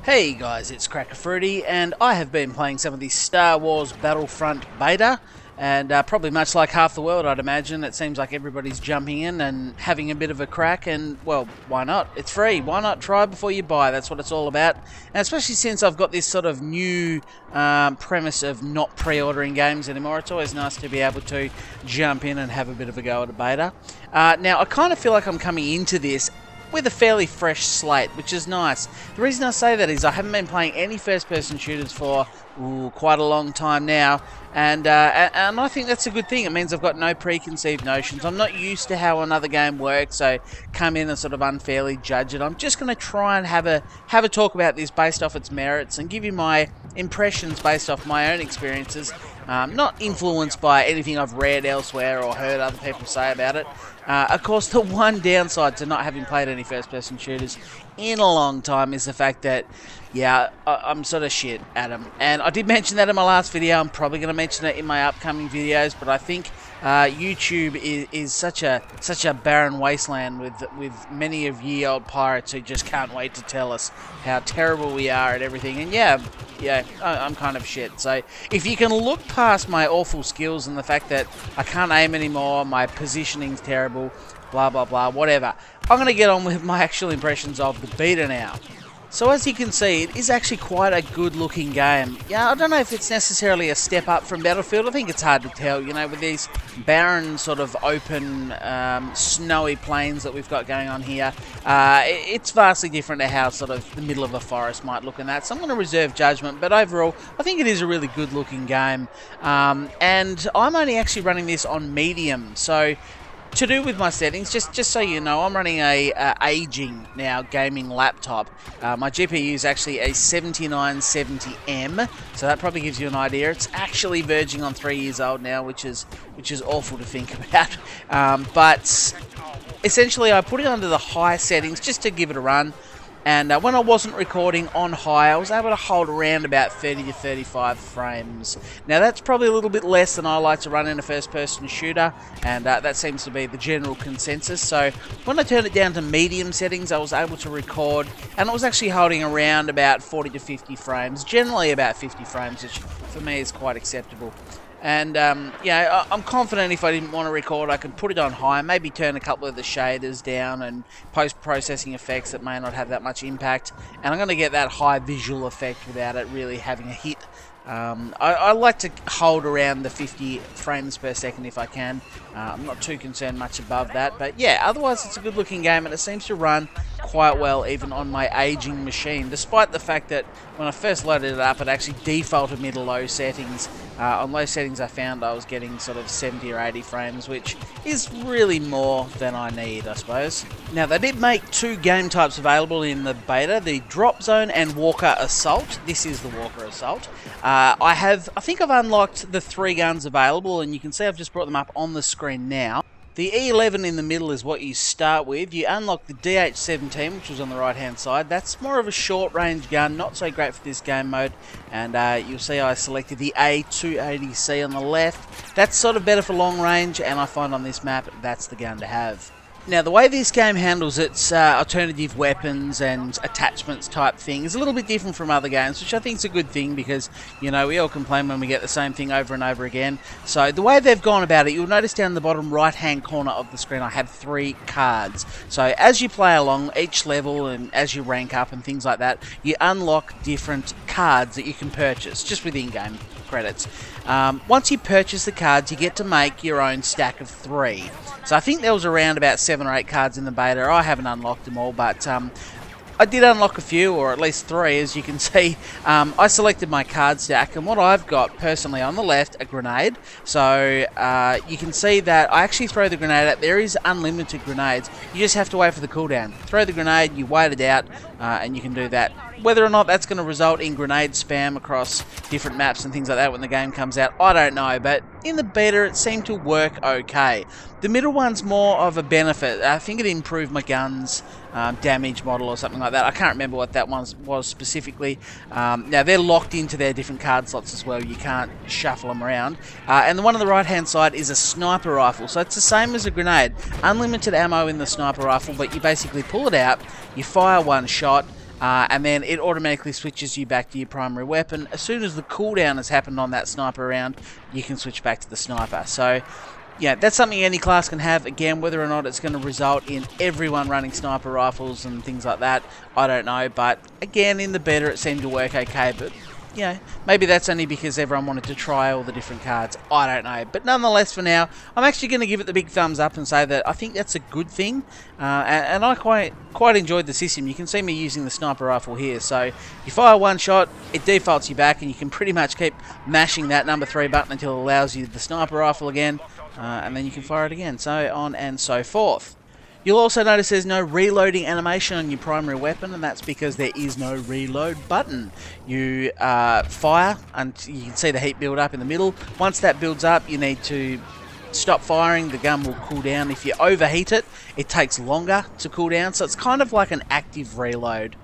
Hey guys, it's Cracker Fruity, and I have been playing some of the Star Wars Battlefront beta, and probably much like half the world, I'd imagine, it seems like everybody's jumping in and having a bit of a crack, and, well, why not? It's free. Why not try before you buy? That's what it's all about, and especially since I've got this sort of new premise of not pre-ordering games anymore, it's always nice to be able to jump in and have a bit of a go at a beta. Now, I kind of feel like I'm coming into this with a fairly fresh slate, which is nice. The reason I say that is I haven't been playing any first-person shooters for quite a long time now, and I think that's a good thing. It means I've got no preconceived notions. I'm not used to how another game works, so come in and sort of unfairly judge it. I'm just going to try and have a talk about this based off its merits and give you my impressions based off my own experiences, not influenced by anything I've read elsewhere or heard other people say about it. Of course, the one downside to not having played any first-person shooters in a long time is the fact that, yeah, I'm sort of shit at them. And I did mention that in my last video. I'm probably going to mention it in my upcoming videos, but I think YouTube is such a barren wasteland with many of ye old pirates who just can't wait to tell us how terrible we are at everything. And yeah, I'm kind of shit. So if you can look past my awful skills and the fact that I can't aim anymore, my positioning's terrible, blah blah blah, whatever, I'm going to get on with my actual impressions of the beta now. So as you can see, it is actually quite a good looking game. Yeah, I don't know if it's necessarily a step up from Battlefield. I think it's hard to tell, you know, with these barren sort of open snowy plains that we've got going on here. It's vastly different to how sort of the middle of a forest might look in that. So I'm going to reserve judgment, but overall I think it is a really good looking game. And I'm only actually running this on medium, so to do with my settings, just so you know, I'm running a aging now gaming laptop. My GPU is actually a 7970M, so that probably gives you an idea. It's actually verging on 3 years old now, which is awful to think about. But essentially, I put it under the high settings just to give it a run. And when I wasn't recording on high, I was able to hold around about 30 to 35 frames. Now that's probably a little bit less than I like to run in a first-person shooter, and that seems to be the general consensus. So when I turned it down to medium settings, I was able to record, and it was actually holding around about 40 to 50 frames, generally about 50 frames, which for me is quite acceptable. And, yeah, I'm confident if I didn't want to record, I could put it on high, maybe turn a couple of the shaders down and post-processing effects that may not have that much impact. And I'm going to get that high visual effect without it really having a hit. I like to hold around the 50 frames per second if I can. I'm not too concerned much above that, but yeah, otherwise it's a good looking game and it seems to run quite well even on my aging machine, despite the fact that when I first loaded it up it actually defaulted me to low settings. On low settings I found I was getting sort of 70 or 80 frames, which is really more than I need, I suppose. Now they did make two game types available in the beta, the Drop Zone and Walker Assault. This is the Walker Assault. I think I've unlocked the 3 guns available, and you can see I've just brought them up on the screen now. The E11 in the middle is what you start with. You unlock the DH17, which was on the right hand side. That's more of a short range gun, not so great for this game mode. And you'll see I selected the A280C on the left. That's sort of better for long range, and I find on this map that's the gun to have. Now, the way this game handles its alternative weapons and attachments type thing is a little bit different from other games, which I think is a good thing because, you know, we all complain when we get the same thing over and over again. So the way they've gone about it, you'll notice down the bottom right-hand corner of the screen I have 3 cards. So as you play along each level and as you rank up and things like that, you unlock different cards that you can purchase just with in-game credits. Once you purchase the cards, you get to make your own stack of 3. So I think there was around about 7 or 8 cards in the beta. I haven't unlocked them all, but I did unlock a few, or at least 3, as you can see. I selected my card stack, and what I've got personally on the left, a grenade. So you can see that I actually throw the grenade out. There is unlimited grenades. You just have to wait for the cooldown. Throw the grenade, you wait it out, and you can do that. Whether or not that's going to result in grenade spam across different maps and things like that when the game comes out, I don't know, but in the beta it seemed to work okay. The middle one's more of a benefit. I think it improved my gun's damage model or something like that. I can't remember what that one was specifically. Now they're locked into their different card slots as well. You can't shuffle them around. And the one on the right hand side is a sniper rifle. So it's the same as a grenade. Unlimited ammo in the sniper rifle, but you basically pull it out, you fire one shot, and then it automatically switches you back to your primary weapon. As soon as the cooldown has happened on that sniper round, you can switch back to the sniper. So yeah, that's something any class can have. Again, whether or not it's going to result in everyone running sniper rifles and things like that, I don't know. But again, in the beta, it seemed to work okay. But you know, maybe that's only because everyone wanted to try all the different cards. I don't know. But nonetheless, for now, I'm actually going to give it the big thumbs up and say that I think that's a good thing. And I quite enjoyed the system. You can see me using the sniper rifle here. So you fire one shot, it defaults you back, and you can pretty much keep mashing that number 3 button until it allows you the sniper rifle again. And then you can fire it again, so on and so forth. You'll also notice there's no reloading animation on your primary weapon, and that's because there is no reload button. You fire, and you can see the heat build up in the middle. Once that builds up, you need to stop firing. The gun will cool down. If you overheat it, it takes longer to cool down, so it's kind of like an active reload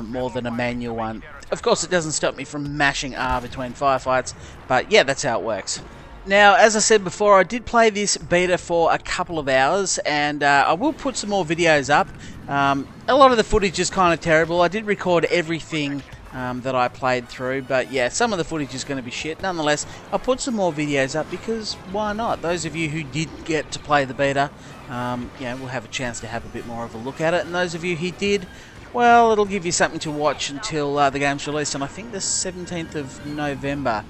more than a manual one. Of course, it doesn't stop me from mashing R between firefights, but yeah, that's how it works. Now, as I said before, I did play this beta for a couple of hours, and I will put some more videos up. A lot of the footage is kind of terrible. I did record everything that I played through, but yeah, some of the footage is going to be shit. Nonetheless, I'll put some more videos up because why not? Those of you who did get to play the beta, you know, will have a chance to have a bit more of a look at it, and those of you who did, well, it'll give you something to watch until the game's released on, I think, the 17th of November.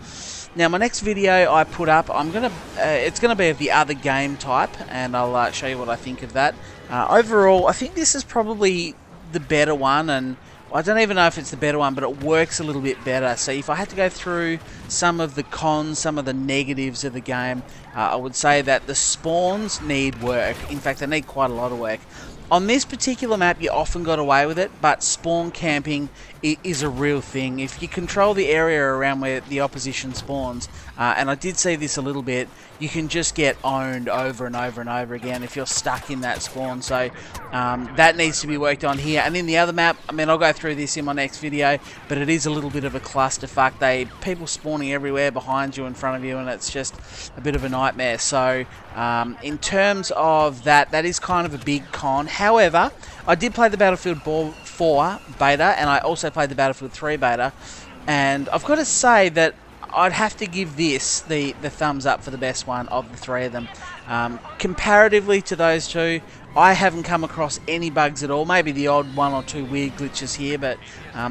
Now, my next video I put up, it's gonna be of the other game type, and I'll show you what I think of that. Overall, I think this is probably the better one, and I don't even know if it's the better one, but it works a little bit better. So if I had to go through some of the cons, some of the negatives of the game, I would say that the spawns need work. In fact, they need quite a lot of work. On this particular map, you often got away with it, but spawn camping is a real thing. If you control the area around where the opposition spawns, and I did see this a little bit, you can just get owned over and over and over again if you're stuck in that spawn. So that needs to be worked on here. And in the other map, I mean, I'll go through this in my next video, but it is a little bit of a clusterfuck. People spawning everywhere behind you, in front of you, and it's just a bit of a nightmare. So in terms of that is kind of a big con. However, I did play the Battlefield 4 beta, and I also played the Battlefield 3 beta, and I've got to say that I'd have to give this the thumbs up for the best one of the three of them. Comparatively to those two, I haven't come across any bugs at all. Maybe the odd 1 or 2 weird glitches here, but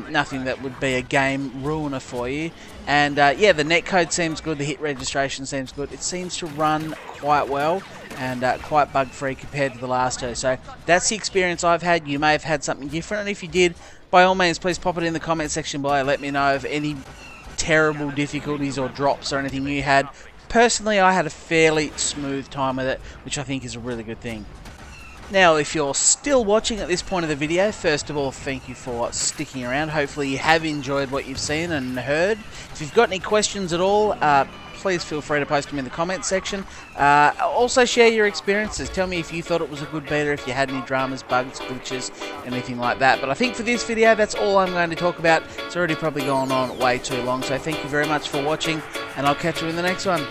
nothing that would be a game ruiner for you. And yeah, the netcode seems good, the hit registration seems good. It seems to run quite well and quite bug-free compared to the last two. So that's the experience I've had. You may have had something different, and if you did, by all means, please pop it in the comment section below. Let me know of any terrible difficulties or drops or anything you had. Personally, I had a fairly smooth time with it, which I think is a really good thing. Now, if you're still watching at this point of the video, first of all, thank you for sticking around. Hopefully you have enjoyed what you've seen and heard. If you've got any questions at all, please feel free to post them in the comments section. Also share your experiences. Tell me if you thought it was a good beta, if you had any dramas, bugs, glitches, anything like that. But I think for this video, that's all I'm going to talk about. It's already probably gone on way too long, so thank you very much for watching, and I'll catch you in the next one.